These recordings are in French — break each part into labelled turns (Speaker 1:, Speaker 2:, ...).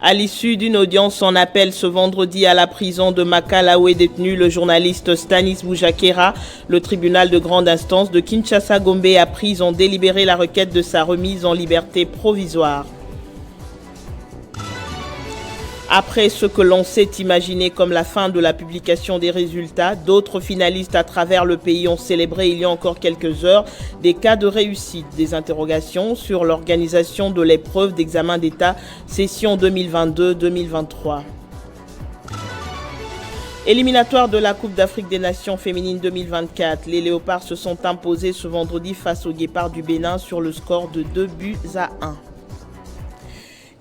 Speaker 1: À l'issue d'une audience en appel ce vendredi à la prison de Makala où est détenu le journaliste Stanis Boujakera, le tribunal de grande instance de Kinshasa-Gombe a pris en délibéré la requête de sa remise en liberté provisoire. Après ce que l'on s'est imaginé comme la fin de la publication des résultats, d'autres finalistes à travers le pays ont célébré il y a encore quelques heures des cas de réussite, des interrogations sur l'organisation de l'épreuve d'examen d'État session 2022-2023. Éliminatoire de la Coupe d'Afrique des Nations féminines 2024, les Léopards se sont imposés ce vendredi face aux Guépards du Bénin sur le score de 2-1.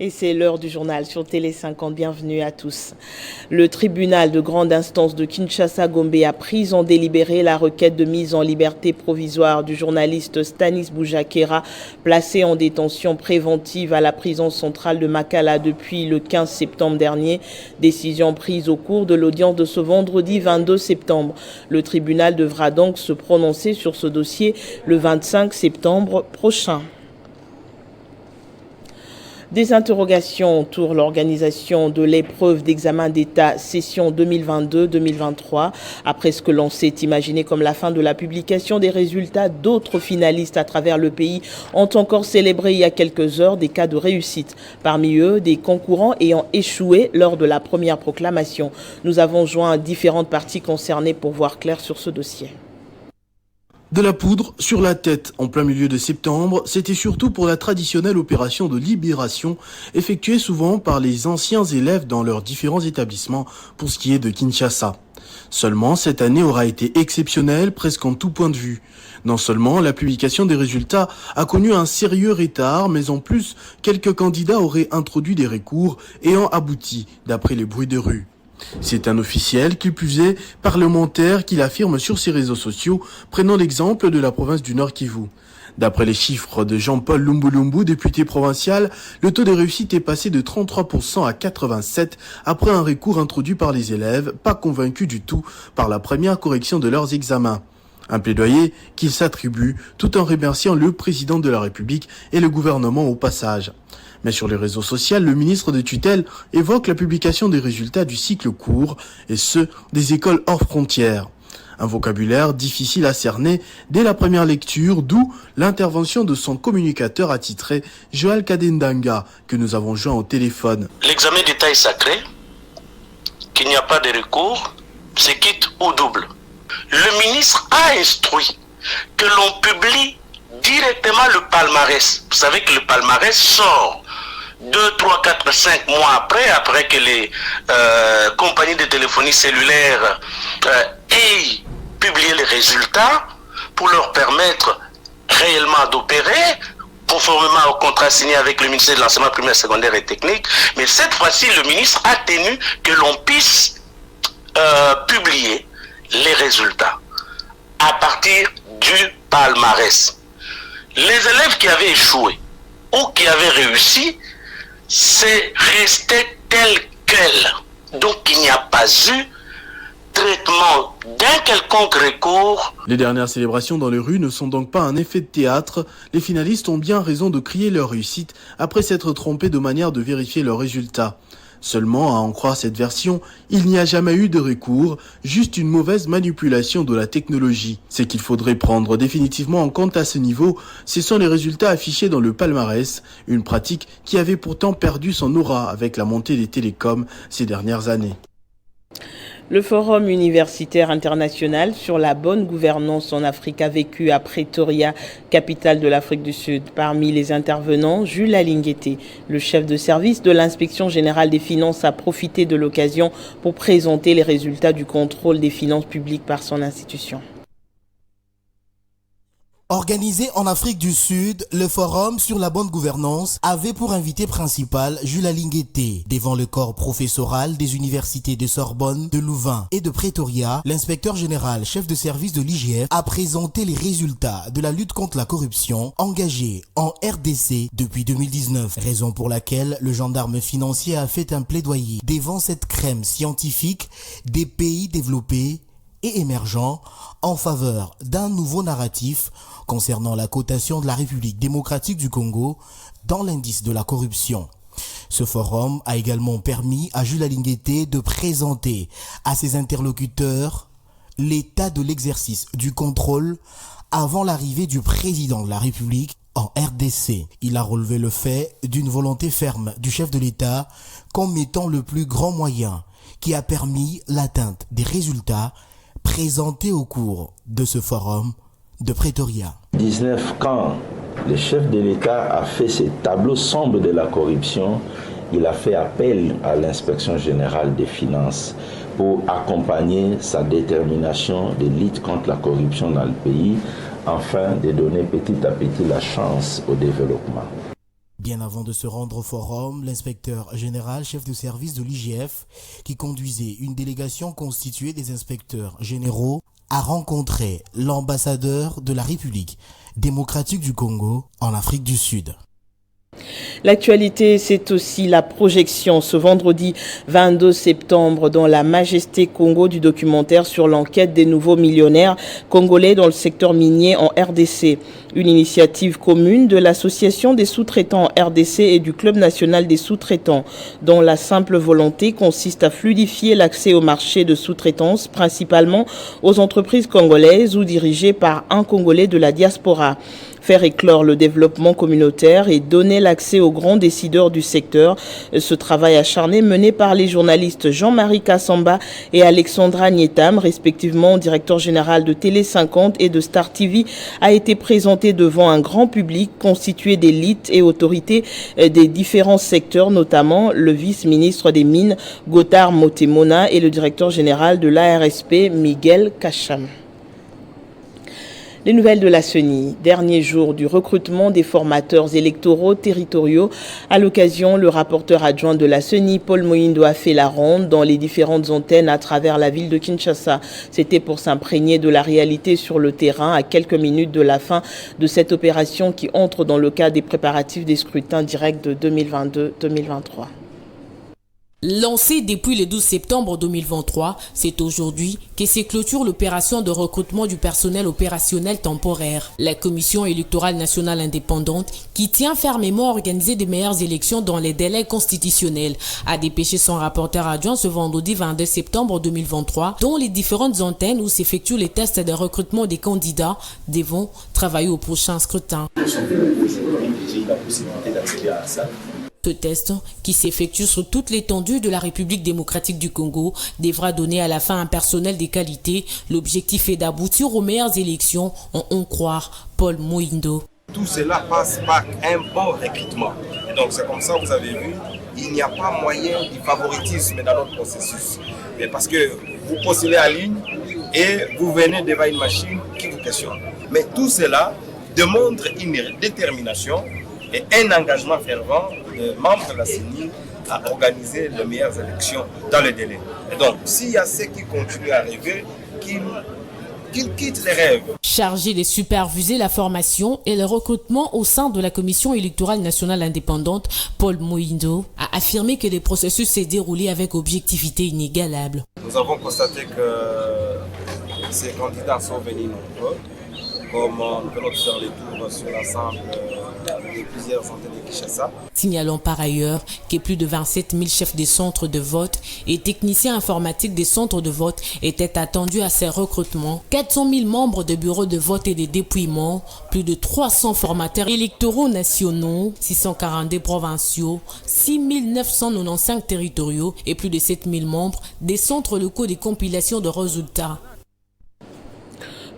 Speaker 1: Et c'est l'heure du journal sur Télé 50. Bienvenue à tous. Le tribunal de grande instance de Kinshasa-Gombe a pris en délibéré la requête de mise en liberté provisoire du journaliste Stanis Boujakera, placé en détention préventive à la prison centrale de Makala depuis le 15 septembre dernier. Décision prise au cours de l'audience de ce vendredi 22 septembre. Le tribunal devra donc se prononcer sur ce dossier le 25 septembre prochain. Des interrogations entourent l'organisation de l'épreuve d'examen d'État session 2022-2023. Après ce que l'on s'est imaginé comme la fin de la publication des résultats, d'autres finalistes à travers le pays ont encore célébré il y a quelques heures des cas de réussite. Parmi eux, des concurrents ayant échoué lors de la première proclamation. Nous avons joint différentes parties concernées pour voir clair sur ce dossier.
Speaker 2: De la poudre sur la tête en plein milieu de septembre, c'était surtout pour la traditionnelle opération de libération effectuée souvent par les anciens élèves dans leurs différents établissements pour ce qui est de Kinshasa. Seulement, cette année aura été exceptionnelle presque en tout point de vue. Non seulement la publication des résultats a connu un sérieux retard, mais en plus, quelques candidats auraient introduit des recours ayant abouti, d'après les bruits de rue. C'est un officiel, qui plus est, parlementaire, qui l'affirme sur ses réseaux sociaux, prenant l'exemple de la province du Nord Kivu. D'après les chiffres de Jean-Paul Lumbulumbu, député provincial, le taux de réussite est passé de 33% à 87% après un recours introduit par les élèves, pas convaincus du tout par la première correction de leurs examens. Un plaidoyer qu'il s'attribue tout en remerciant le président de la République et le gouvernement au passage. Mais sur les réseaux sociaux, le ministre de tutelle évoque la publication des résultats du cycle court et ceux des écoles hors frontières. Un vocabulaire difficile à cerner dès la première lecture, d'où l'intervention de son communicateur attitré, Joël Kadendanga, que nous avons joint au téléphone.
Speaker 3: L'examen d'État est sacré, qu'il n'y a pas de recours, c'est quitte ou double. Le ministre a instruit que l'on publie directement le palmarès. Vous savez que le palmarès sort 2, 3, 4, 5 mois après que les compagnies de téléphonie cellulaire aient publié les résultats pour leur permettre réellement d'opérer conformément au contrat signé avec le ministère de l'enseignement primaire, secondaire et technique. Mais cette fois-ci, le ministre a tenu que l'on puisse publier les résultats à partir du palmarès. Les élèves qui avaient échoué ou qui avaient réussi, c'est resté tel quel. Donc il n'y a pas eu traitement d'un quelconque recours.
Speaker 2: Les dernières célébrations dans les rues ne sont donc pas un effet de théâtre. Les finalistes ont bien raison de crier leur réussite après s'être trompés de manière de vérifier leurs résultats. Seulement, à en croire cette version, il n'y a jamais eu de recours, juste une mauvaise manipulation de la technologie. Ce qu'il faudrait prendre définitivement en compte à ce niveau, ce sont les résultats affichés dans le palmarès, une pratique qui avait pourtant perdu son aura avec la montée des télécoms ces dernières années.
Speaker 1: Le Forum universitaire international sur la bonne gouvernance en Afrique a vécu à Pretoria, capitale de l'Afrique du Sud. Parmi les intervenants, Jules Alinguete, le chef de service de l'Inspection générale des finances, a profité de l'occasion pour présenter les résultats du contrôle des finances publiques par son institution.
Speaker 4: Organisé en Afrique du Sud, le Forum sur la bonne gouvernance avait pour invité principal Jules Alinguete. Devant le corps professoral des universités de Sorbonne, de Louvain et de Pretoria, l'inspecteur général chef de service de l'IGF a présenté les résultats de la lutte contre la corruption engagée en RDC depuis 2019. Raison pour laquelle le gendarme financier a fait un plaidoyer devant cette crème scientifique des pays développés et émergents en faveur d'un nouveau narratif concernant la cotation de la République démocratique du Congo dans l'indice de la corruption. Ce forum a également permis à Jules Alingueté de présenter à ses interlocuteurs l'état de l'exercice du contrôle avant l'arrivée du président de la République en RDC. Il a relevé le fait d'une volonté ferme du chef de l'État comme étant le plus grand moyen qui a permis l'atteinte des résultats présentés au cours de ce forum de Pretoria.
Speaker 5: 19, quand le chef de l'État a fait ses tableaux sombres de la corruption, il a fait appel à l'inspection générale des finances pour accompagner sa détermination de lutte contre la corruption dans le pays, afin de donner petit à petit la chance au développement.
Speaker 4: Bien avant de se rendre au forum, l'inspecteur général, chef de service de l'IGF, qui conduisait une délégation constituée des inspecteurs généraux, a rencontré l'ambassadeur de la République démocratique du Congo en Afrique du Sud.
Speaker 1: L'actualité, c'est aussi la projection ce vendredi 22 septembre dans la Majesté Congo du documentaire sur l'enquête des nouveaux millionnaires congolais dans le secteur minier en RDC. Une initiative commune de l'Association des sous-traitants en RDC et du Club national des sous-traitants, dont la simple volonté consiste à fluidifier l'accès au marché de sous-traitance, principalement aux entreprises congolaises ou dirigées par un Congolais de la diaspora. Faire éclore le développement communautaire et donner l'accès aux grands décideurs du secteur. Ce travail acharné mené par les journalistes Jean-Marie Kassamba et Alexandra Nietam, respectivement directeur général de Télé 50 et de Star TV, a été présenté devant un grand public constitué d'élites et autorités des différents secteurs, notamment le vice-ministre des Mines Gotthard Motemona et le directeur général de l'ARSP Miguel Kacham. Les nouvelles de la CENI, dernier jour du recrutement des formateurs électoraux territoriaux. À l'occasion, le rapporteur adjoint de la CENI, Paul Mohindo, a fait la ronde dans les différentes antennes à travers la ville de Kinshasa. C'était pour s'imprégner de la réalité sur le terrain à quelques minutes de la fin de cette opération qui entre dans le cadre des préparatifs des scrutins directs de 2022-2023.
Speaker 6: Lancé depuis le 12 septembre 2023, c'est aujourd'hui que se clôture l'opération de recrutement du personnel opérationnel temporaire. La Commission électorale nationale indépendante, qui tient fermement à organiser de meilleures élections dans les délais constitutionnels, a dépêché son rapporteur adjoint ce vendredi 22 septembre 2023, dont les différentes antennes où s'effectuent les tests de recrutement des candidats devront travailler au prochain scrutin. Ce test, qui s'effectue sur toute l'étendue de la République démocratique du Congo, devra donner à la fin un personnel de qualité. L'objectif est d'aboutir aux meilleures élections, en on croire Paul Mohindo.
Speaker 7: Tout cela passe par un bon recrutement. Et donc c'est comme ça, vous avez vu, il n'y a pas moyen de favoritisme dans notre processus. Mais parce que vous postulez en ligne et vous venez devant une machine qui vous questionne. Mais tout cela démontre une détermination et un engagement fervent des membres de la CENI à organiser les meilleures élections dans le délai. Et donc, s'il y a ceux qui continuent à rêver, qu'ils quittent les rêves.
Speaker 6: Chargé de superviser la formation et le recrutement au sein de la Commission électorale nationale indépendante, Paul Mohindo a affirmé que le processus s'est déroulé avec objectivité inégalable.
Speaker 7: Nous avons constaté que ces candidats sont venus nombreux, comme nous venons de faire les tours sur l'ensemble de plusieurs antennes de Kinshasa.
Speaker 6: Signalons par ailleurs que plus de 27 000 chefs des centres de vote et techniciens informatiques des centres de vote étaient attendus à ces recrutements. 400 000 membres de bureaux de vote et de dépouillement, plus de 300 formateurs électoraux nationaux, 642 provinciaux, 6 995 territoriaux et plus de 7 000 membres des centres locaux de compilation de résultats.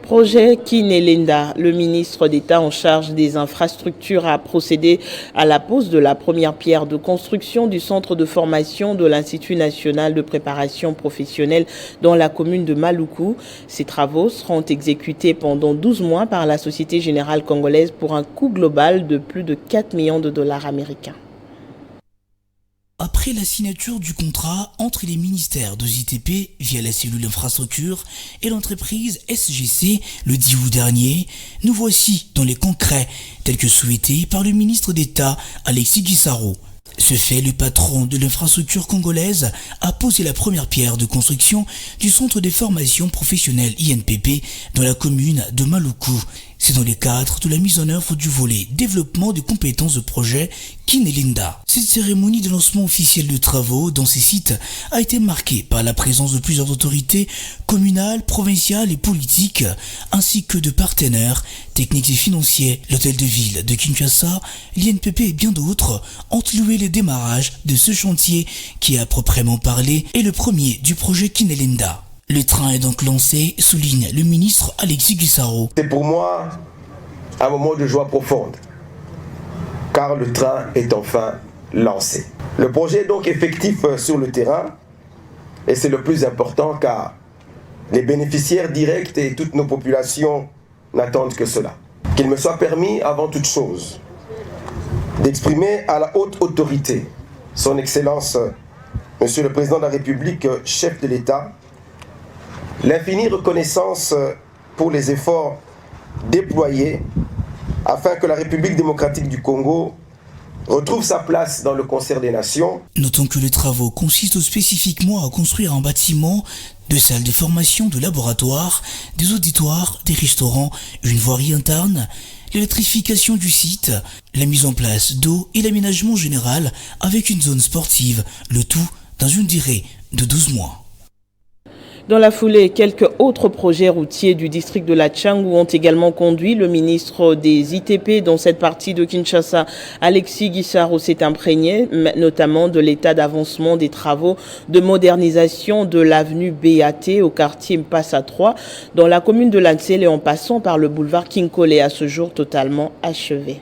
Speaker 1: Projet Kinelinda, le ministre d'État en charge des infrastructures, a procédé à la pose de la première pierre de construction du centre de formation de l'Institut national de préparation professionnelle dans la commune de Maluku. Ces travaux seront exécutés pendant 12 mois par la Société Générale Congolaise pour un coût global de plus de 4 millions de dollars américains.
Speaker 8: Après la signature du contrat entre les ministères de JTP via la cellule infrastructure et l'entreprise SGC le 10 août dernier, nous voici dans les concrets tels que souhaités par le ministre d'État Alexis Gisaro. Ce fait, le patron de l'infrastructure congolaise a posé la première pierre de construction du centre de formation professionnelle INPP dans la commune de Maluku. C'est dans le cadre de la mise en œuvre du volet développement des compétences de projet Kinelinda. Cette cérémonie de lancement officiel de travaux dans ces sites a été marquée par la présence de plusieurs autorités communales, provinciales et politiques, ainsi que de partenaires techniques et financiers. L'hôtel de ville de Kinshasa, l'INPP et bien d'autres ont loué le démarrage de ce chantier qui, à proprement parler, est le premier du projet Kinelinda. Le train est donc lancé, souligne le ministre Alexis Guissaro.
Speaker 9: C'est pour moi un moment de joie profonde, car le train est enfin lancé. Le projet est donc effectif sur le terrain, et c'est le plus important car les bénéficiaires directs et toutes nos populations n'attendent que cela. Qu'il me soit permis, avant toute chose, d'exprimer à la haute autorité, son Excellence, Monsieur le Président de la République, chef de l'État, l'infinie reconnaissance pour les efforts déployés afin que la République démocratique du Congo retrouve sa place dans le concert des nations.
Speaker 8: Notons que les travaux consistent spécifiquement à construire un bâtiment, 2 salles de formation, de laboratoires, des auditoires, des restaurants, une voirie interne, l'électrification du site, la mise en place d'eau et l'aménagement général avec une zone sportive, le tout dans une durée de 12 mois.
Speaker 1: Dans la foulée, quelques autres projets routiers du district de la Tchangou ont également conduit le ministre des ITP dans cette partie de Kinshasa. Alexis Guissaro s'est imprégné notamment de l'état d'avancement des travaux de modernisation de l'avenue BAT au quartier Mpassa 3 dans la commune de Lansele et en passant par le boulevard Kinkole, à ce jour totalement achevé.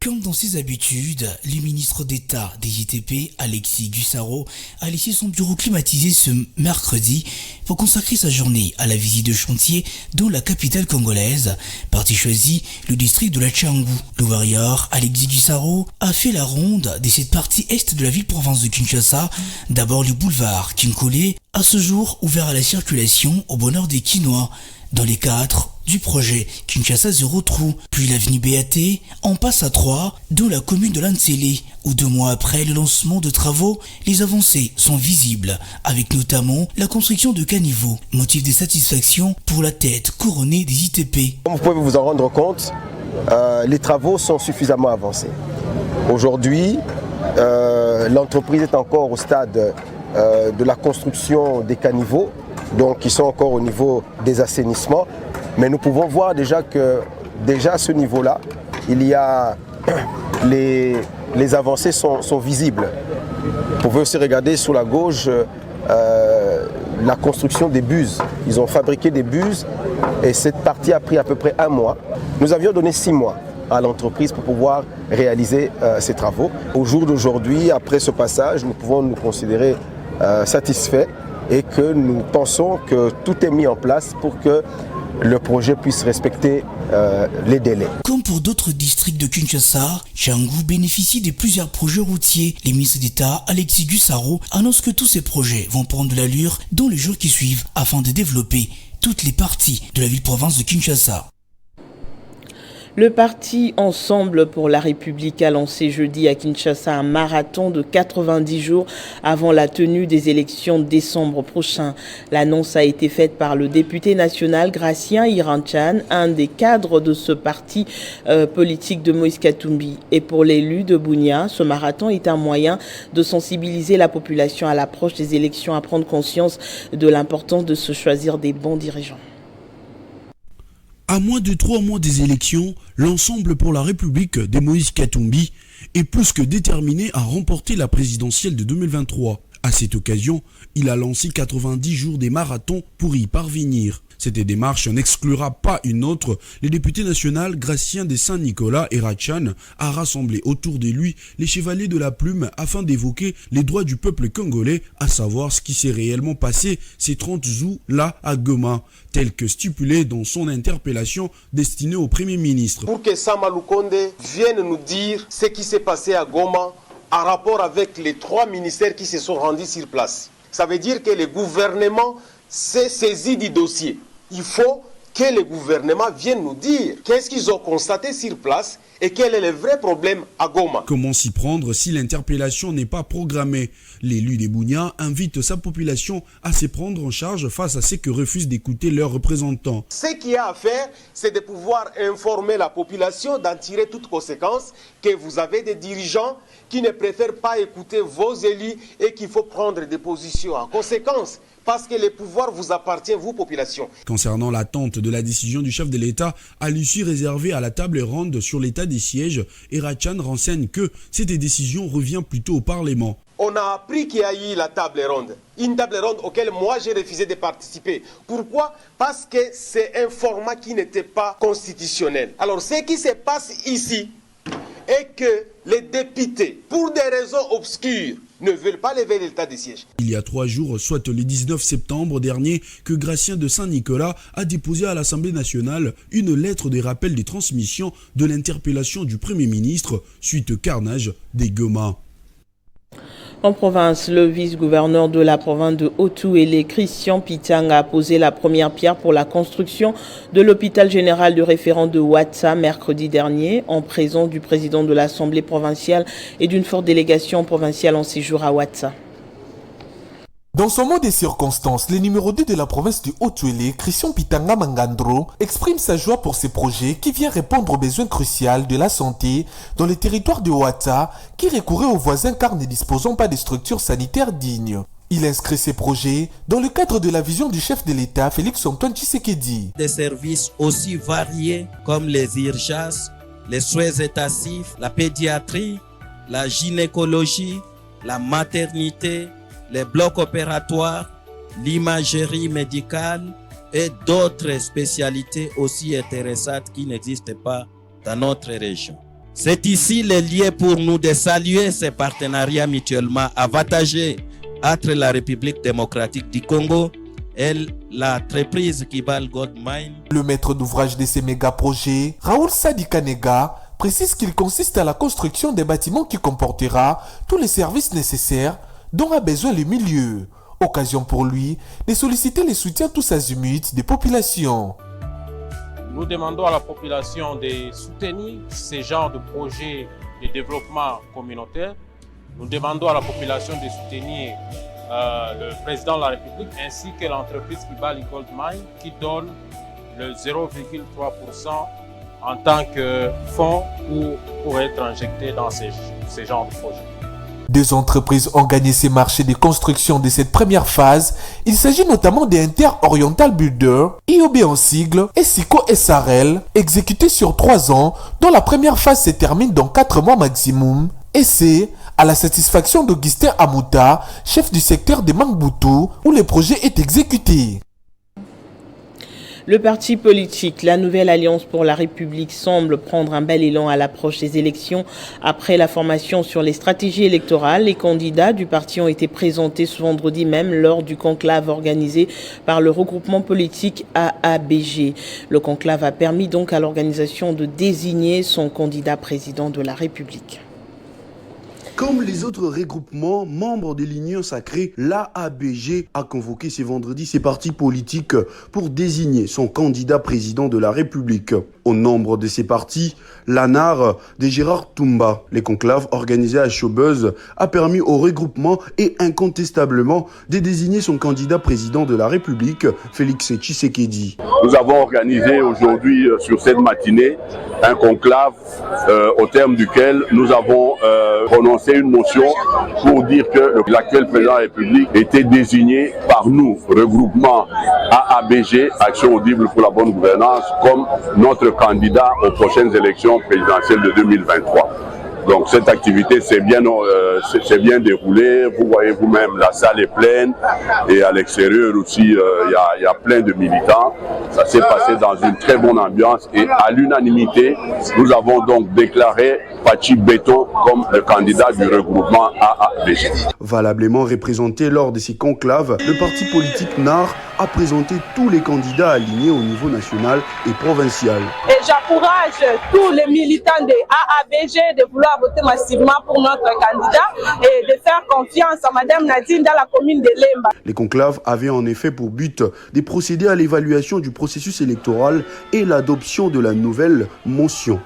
Speaker 8: Comme dans ses habitudes, le ministre d'État des ITP, Alexis Guissaro, a laissé son bureau climatisé ce mercredi pour consacrer sa journée à la visite de chantier dans la capitale congolaise. Parti choisi, le district de la Tchangou. Le warrior Alexis Guissaro a fait la ronde de cette partie est de la ville-province de Kinshasa. D'abord le boulevard Kinkole, à ce jour ouvert à la circulation au bonheur des Kinois, dans les cadres du projet Kinshasa Zéro Trou, puis l'avenue BAT en passe à 3 dans la commune de Lansele, où 2 mois après le lancement de travaux, les avancées sont visibles, avec notamment la construction de caniveaux, motif de satisfaction pour la tête couronnée des ITP.
Speaker 9: Comme vous pouvez vous en rendre compte, les travaux sont suffisamment avancés. Aujourd'hui, l'entreprise est encore au stade de la construction des caniveaux, donc qui sont encore au niveau des assainissements. Mais nous pouvons voir déjà que, à ce niveau-là, il y a les avancées sont visibles. Vous pouvez aussi regarder sur la gauche la construction des buses. Ils ont fabriqué des buses et cette partie a pris à peu près 1 mois. Nous avions donné 6 mois à l'entreprise pour pouvoir réaliser ces travaux. Au jour d'aujourd'hui, après ce passage, nous pouvons nous considérer satisfaits et que nous pensons que tout est mis en place pour que le projet puisse respecter les délais.
Speaker 8: Comme pour d'autres districts de Kinshasa, Tchangou bénéficie de plusieurs projets routiers. Les ministres d'État, Alexis Guissaro, annonce que tous ces projets vont prendre de l'allure dans les jours qui suivent afin de développer toutes les parties de la ville-province de Kinshasa.
Speaker 1: Le parti Ensemble pour la République a lancé jeudi à Kinshasa un marathon de 90 jours avant la tenue des élections de décembre prochain. L'annonce a été faite par le député national Gratien Iranchan, un des cadres de ce parti politique de Moïse Katumbi. Et pour l'élu de Bunia, ce marathon est un moyen de sensibiliser la population à l'approche des élections, à prendre conscience de l'importance de se choisir des bons dirigeants.
Speaker 2: À moins de 3 mois des élections, l'Ensemble pour la République de Moïse Katumbi est plus que déterminé à remporter la présidentielle de 2023. À cette occasion, il a lancé 90 jours des marathons pour y parvenir. Cette démarche n'exclura pas une autre. Le député national Gratien de Saint-Nicolas Iranchan a rassemblé autour de lui les chevaliers de la plume afin d'évoquer les droits du peuple congolais, à savoir ce qui s'est réellement passé ces 30 jours-là à Goma, tel que stipulé dans son interpellation destinée au Premier ministre.
Speaker 10: Pour que Sama Lukonde vienne nous dire ce qui s'est passé à Goma en rapport avec les 3 ministères qui se sont rendus sur place. Ça veut dire que le gouvernement s'est saisi du dossier. Il faut que le gouvernement vienne nous dire qu'est-ce qu'ils ont constaté sur place et quel est le vrai problème à Goma.
Speaker 11: Comment s'y prendre si l'interpellation n'est pas programmée? L'élu des Bunia invite sa population à se prendre en charge face à ceux qui refusent d'écouter leurs représentants.
Speaker 10: Ce qu'il y a à faire, c'est de pouvoir informer la population, d'en tirer toutes conséquences, que vous avez des dirigeants qui ne préfèrent pas écouter vos élus et qu'il faut prendre des positions en conséquence. Parce que le pouvoir vous appartient, vous, population.
Speaker 11: Concernant l'attente de la décision du chef de l'État à l'issue réservée à la table ronde sur l'état des sièges, Erachan renseigne que cette décision revient plutôt au Parlement.
Speaker 10: On a appris qu'il y a eu la table ronde. Une table ronde auquel moi j'ai refusé de participer. Pourquoi? Parce que c'est un format qui n'était pas constitutionnel. Alors ce qui se passe ici est que les députés, pour des raisons obscures, ne veulent pas lever l'état des sièges.
Speaker 11: Il y a 3 jours, soit le 19 septembre dernier, que Gratien de Saint-Nicolas a déposé à l'Assemblée nationale une lettre de rappel des transmissions de l'interpellation du Premier ministre suite au carnage des Goma.
Speaker 1: En province, le vice-gouverneur de la province de Haut-Uélé, Christian Pitang, a posé la première pierre pour la construction de l'hôpital général de référence de Ouatsa mercredi dernier, en présence du président de l'Assemblée provinciale et d'une forte délégation provinciale en séjour à Ouatsa.
Speaker 12: Dans son mot des circonstances, le numéro 2 de la province du Haut-Uélé, Christian Pitanga Mangandro, exprime sa joie pour ces projets qui viennent répondre aux besoins cruciaux de la santé dans les territoires de Ouatsa qui recouraient aux voisins car ne disposant pas de structures sanitaires dignes. Il inscrit ces projets dans le cadre de la vision du chef de l'État, Félix-Antoine Tshisekedi.
Speaker 13: Des services aussi variés comme les urgences, les soins intensifs, la pédiatrie, la gynécologie, la maternité, les blocs opératoires, l'imagerie médicale et d'autres spécialités aussi intéressantes qui n'existent pas dans notre région. C'est ici le lieu pour nous de saluer ces partenariats mutuellement avantageux entre la République démocratique du Congo et l'entreprise Kibal Gold Mine.
Speaker 12: Le maître d'ouvrage de ces méga-projets, Raoul Sadikanega, précise qu'il consiste à la construction des bâtiments qui comportera tous les services nécessaires dont a besoin le milieu. Occasion pour lui de solliciter le soutien tous azimuts des populations.
Speaker 14: Nous demandons à la population de soutenir ces genres de projets de développement communautaire. Nous demandons à la population de soutenir le président de la République ainsi que l'entreprise Kibali Gold Mine qui donne le 0,3% en tant que fonds pour être injecté dans ces genres de projets.
Speaker 12: 2 entreprises ont gagné ces marchés de construction de cette première phase. Il s'agit notamment des Inter Oriental Builder, IOB en sigle, et Sico SRL, exécutés sur 3 ans, dont la première phase se termine dans 4 mois maximum. Et c'est à la satisfaction d'Augustin Amouta, chef du secteur de Mangbutu, où le projet est exécuté.
Speaker 1: Le parti politique, la Nouvelle Alliance pour la République, semble prendre un bel élan à l'approche des élections. Après la formation sur les stratégies électorales, les candidats du parti ont été présentés ce vendredi même lors du conclave organisé par le regroupement politique AABG. Le conclave a permis donc à l'organisation de désigner son candidat président de la République.
Speaker 2: Comme les autres regroupements, membres de l'Union sacrée, l'AABG a convoqué ce vendredi ses partis politiques pour désigner son candidat président de la République. Au nombre de ces partis, l'ANAR de Gérard Toumba, les conclaves organisés à Chaubeuse, a permis au regroupement et incontestablement de désigner son candidat président de la République, Félix Tshisekedi.
Speaker 15: Nous avons organisé aujourd'hui sur cette matinée un conclave au terme duquel nous avons prononcé une motion pour dire que l'actuel président de la République était désigné par nous, regroupement AABG, Action audible pour la bonne gouvernance, comme notre candidat aux prochaines élections présidentielles de 2023. Donc cette activité s'est bien déroulée. Vous voyez vous-même, la salle est pleine et à l'extérieur aussi, il y a plein de militants. Ça s'est passé dans une très bonne ambiance et à l'unanimité, nous avons donc déclaré Pachi Beto comme le candidat du regroupement AABG.
Speaker 16: Valablement représenté lors de ces conclaves, le parti politique NAR a présenté tous les candidats alignés au niveau national et provincial.
Speaker 17: Et j'encourage tous les militants de AABG de vouloir voter massivement pour notre candidat et de faire confiance à Madame Nadine dans la commune de Lemba.
Speaker 16: Les conclaves avaient en effet pour but de procéder à l'évaluation du processus électoral et l'adoption de la nouvelle motion.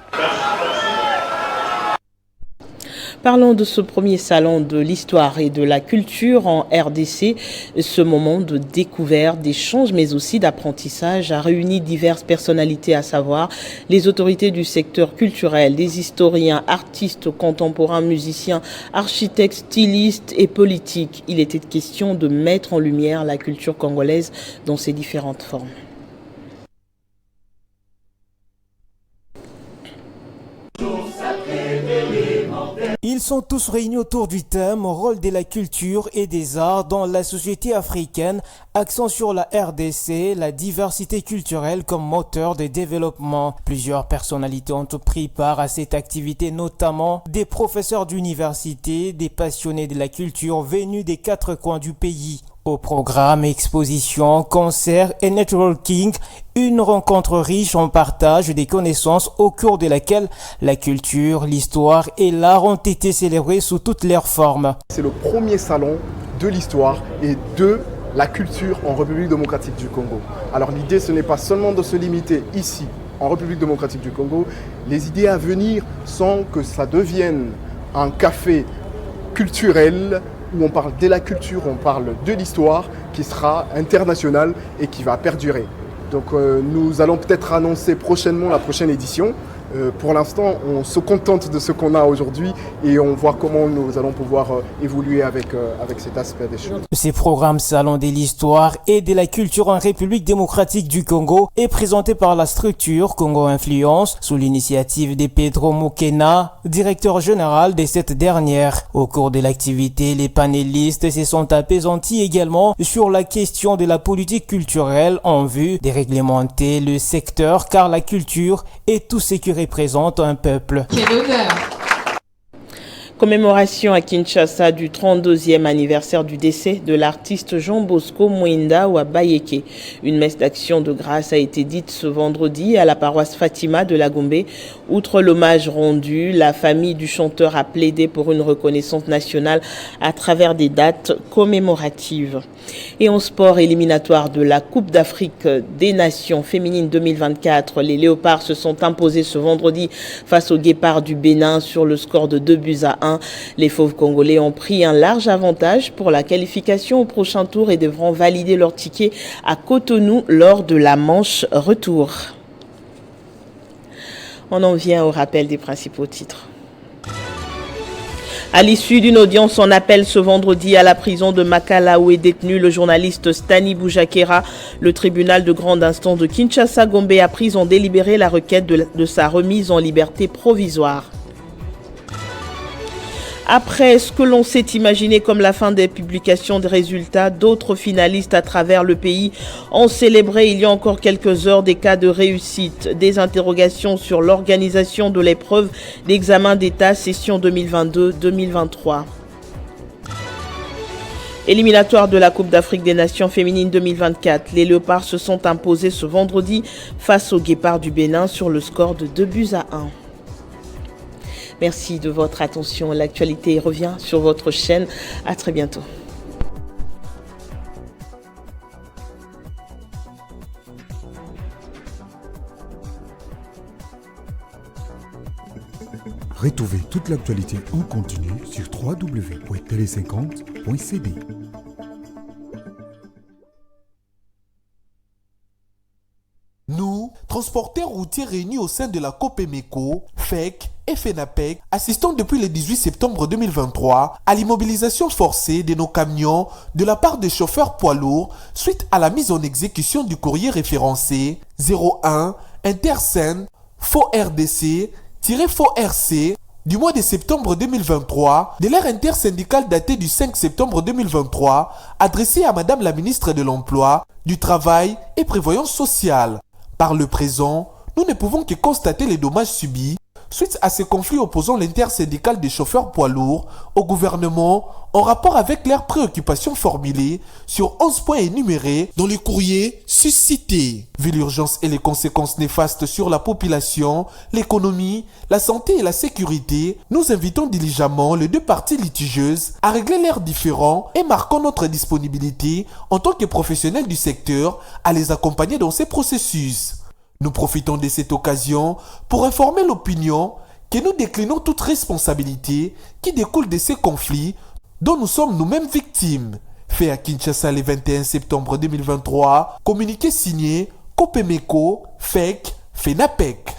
Speaker 1: Parlons de ce premier salon de l'histoire et de la culture en RDC. Ce moment de découverte, d'échange, mais aussi d'apprentissage a réuni diverses personnalités, à savoir les autorités du secteur culturel, des historiens, artistes contemporains, musiciens, architectes, stylistes et politiques. Il était question de mettre en lumière la culture congolaise dans ses différentes formes.
Speaker 18: Ils sont tous réunis autour du thème « Rôle de la culture et des arts dans la société africaine », accent sur la RDC, la diversité culturelle comme moteur de développement. Plusieurs personnalités ont pris part à cette activité, notamment des professeurs d'université, des passionnés de la culture venus des 4 coins du pays. Au programme, exposition, concerts et networking, une rencontre riche en partage des connaissances au cours de laquelle la culture, l'histoire et l'art ont été célébrés sous toutes leurs formes.
Speaker 19: C'est le premier salon de l'histoire et de la culture en République démocratique du Congo. Alors l'idée, ce n'est pas seulement de se limiter ici, en République démocratique du Congo. Les idées à venir sont que ça devienne un café culturel où on parle de la culture, on parle de l'histoire, qui sera international et qui va perdurer. Donc nous allons peut-être annoncer prochainement la prochaine édition. Pour l'instant, on se contente de ce qu'on a aujourd'hui et on voit comment nous allons pouvoir évoluer avec cet aspect des choses.
Speaker 18: Ce programme Salon de l'Histoire et de la Culture en République démocratique du Congo est présenté par la structure Congo Influence sous l'initiative de Pedro Mukena, directeur général de cette dernière. Au cours de l'activité, les panélistes se sont apaisantis également sur la question de la politique culturelle en vue de réglementer le secteur car la culture est tout ce qui représente un peuple.
Speaker 1: Commémoration à Kinshasa du 32e anniversaire du décès de l'artiste Jean Bosco Mwinda Wabayeke. Une messe d'action de grâce a été dite ce vendredi à la paroisse Fatima de la Gombe. Outre l'hommage rendu, la famille du chanteur a plaidé pour une reconnaissance nationale à travers des dates commémoratives. Et en sport éliminatoire de la Coupe d'Afrique des Nations féminines 2024, les Léopards se sont imposés ce vendredi face aux Guépards du Bénin sur le score de 2-1. Les Fauves congolais ont pris un large avantage pour la qualification au prochain tour et devront valider leur ticket à Cotonou lors de la manche retour. On en vient au rappel des principaux titres. À l'issue d'une audience en appel ce vendredi à la prison de Makala où est détenu le journaliste Stani Boujakera, le tribunal de grande instance de Kinshasa-Gombe a pris en délibéré la requête de sa remise en liberté provisoire. Après ce que l'on s'est imaginé comme la fin des publications des résultats, d'autres finalistes à travers le pays ont célébré il y a encore quelques heures des cas de réussite, des interrogations sur l'organisation de l'épreuve d'examen d'État session 2022-2023. Éliminatoire de la Coupe d'Afrique des Nations féminines 2024, les Léopards se sont imposés ce vendredi face aux Guépards du Bénin sur le score de 2-1. Merci de votre attention. L'actualité revient sur votre chaîne. À très bientôt.
Speaker 20: Retrouvez toute l'actualité en continu sur www.tele50.cd.
Speaker 12: Nous, transporteurs routiers réunis au sein de la COPEMECO, FEC et FENAPEC, assistons depuis le 18 septembre 2023 à l'immobilisation forcée de nos camions de la part des chauffeurs poids lourds suite à la mise en exécution du courrier référencé 01 Intersen faux RDC-faux RC du mois de septembre 2023 de l'ère intersyndicale datée du 5 septembre 2023 adressée à Madame la ministre de l'Emploi, du Travail et Prévoyance sociale. Par le présent, nous ne pouvons que constater les dommages subis, suite à ces conflits opposant l'intersyndical des chauffeurs poids lourds au gouvernement en rapport avec leurs préoccupations formulées sur 11 points énumérés dans le courrier suscité. Vu l'urgence et les conséquences néfastes sur la population, l'économie, la santé et la sécurité, nous invitons diligemment les deux parties litigieuses à régler leurs différends et marquons notre disponibilité en tant que professionnels du secteur à les accompagner dans ces processus. Nous profitons de cette occasion pour informer l'opinion que nous déclinons toute responsabilité qui découle de ces conflits dont nous sommes nous-mêmes victimes. Fait à Kinshasa le 21 septembre 2023, communiqué signé Kopemeko, FEC, FENAPEC.